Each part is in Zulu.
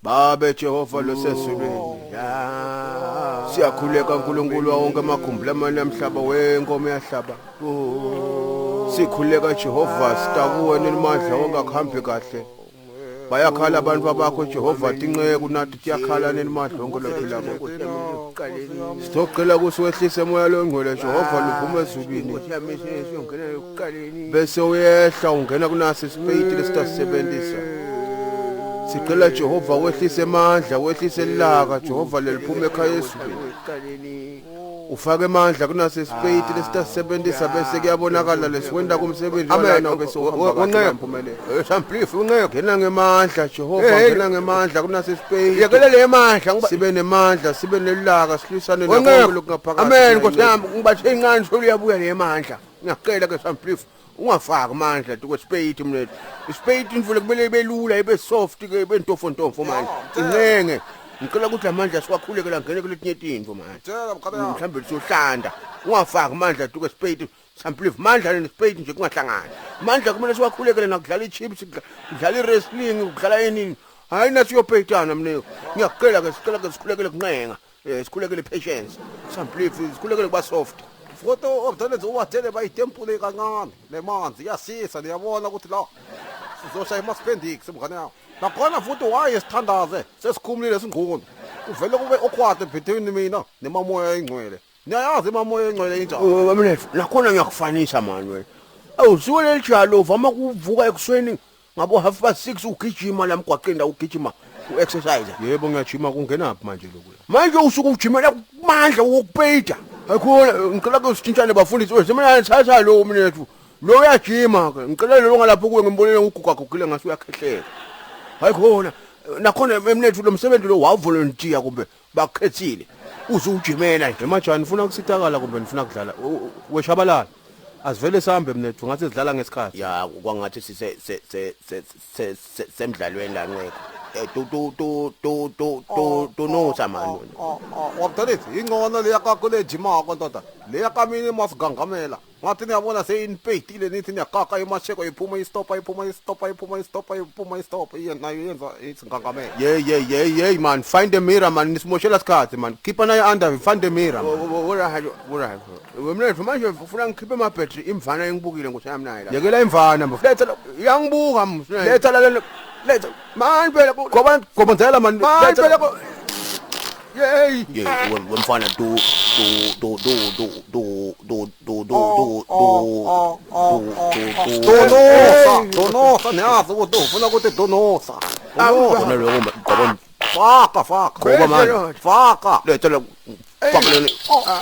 babe Jehova losezulwini ya siyakhuleka uNkulunkulu wonke amakhumbula amanye emhlaba wenkomo yahlaba sikhuleka Jehova sitakuwe nemandla ongakuhambi kahle bayakhala abantu bakho Jehova tinqeke nathi siyakhala nemandla onke lophilako sithoqela kusiwehlise moya longcwele Jehova luphuma ezulwini bese uyehla ungena kunasi isipeyiti lesisebenzisa sicela Jehova wehlise amandla wehlise ilaka Jehova leliphuma ekhaya ezulwini ufake amandla kunase isipeyiti lesisebenzisa bese kuyabonakala lesiwenda kumsebenzi walana bese uhamba impumelelo samplifu ungena ngemandla Jehova ngena ngemandla kunase isipeyiti yakele le mandla sibe nemandla sibe nelaka silisane nakho lokungaphakathi amen Nkosi yami ngibathe incane sho uyabuya le mandla ngiyacela ke samplifu ungafaki amandla kwesipeyiti mnethu isipeyiti imvule kumele ibelula ibe soft ke ibe ntofontomfo manje incenge ngicela ukuthi amandla siwakhulekela ngene kuletinye tinto manje mhlambe siyohlanda ungafaki amandla kwesipeyiti samplifu mandla nesipeyiti nje kungahlangani amandla kumele siwakhulekele nakudlala ichips kudlala iwrestling kudlala yini hayi nathi siyopeyitana mneko ngiyacela ke sicela ke sikhulekele kunqenga sikhulekele patience samplifu sikhulekele kuba soft Foto obuthaneze uwathele bayitempule kancane lemanzi iyasisa niyabona ukuthi la sizoshaya imaspendix mngane yawo nakhona futhi waye sithandaze sesikhumulile singqondo kuvele kube okhwate between mina nemamoya engcwele niyayazi imamoya engcwele injalo mnethu nakhona ngiyakufanisa manje wena awusuke lelijalo uvama kuvuka ekusweni ngabo 6:30 ugijima la mgwaqeni ugijima uexercise yebo ngiyajima kungenaphi manje lokho manje usuke ujimela kumandla wokupeyita akhona ngicela ke usithintane bafundisi wezimana thatha lo mnethu lo uyajima ke ngicela lo ngalapho kuwe ngimbonile ngiguga gugile ngase uyakhehlela hayi khona nakhona emnethu lo msebenzi lo wavolunteer kumbe bakukhethile uzujimela nje majani ufuna ukusithakala kumbe nifuna kudlala weshabalala asivele sihambe mnethu ngathi sidlala ngesikhathi ya kwangathi semidlalweni la nceke no samani wabuthanezi ingcono leya kakho lejimako ndoda leya kamini masigangamela ngathi niyabona seyinipeyitile nithi niyakaka imasheko iphuma istopa nayo yenza isingangamela ye man find the mirror man nisimoshela isikhathi man keep an eye under find the mirror wemnethu manje ufuna ngikhiphe ama battery imvana engibukile ngosayami naye la yekela imvana mfletha yangibuka letha la letha man phela ngobandela man phela yey wemfana donosa niyazi ukuthi ufuna ukuthi donosa awubona lokho ngobona faka ngoba manje faka letha la fakeleni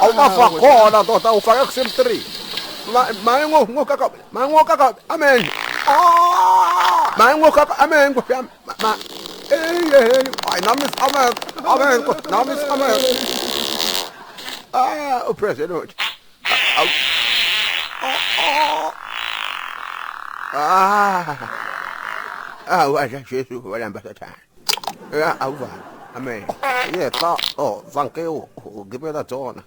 awufaka khona ndoda ufaka ku sim 3 mangokaka amen mangokaka amen ma ay namis amen namis amen president waja Jesu walamba sathana awuva amen yeah thank you give me that honor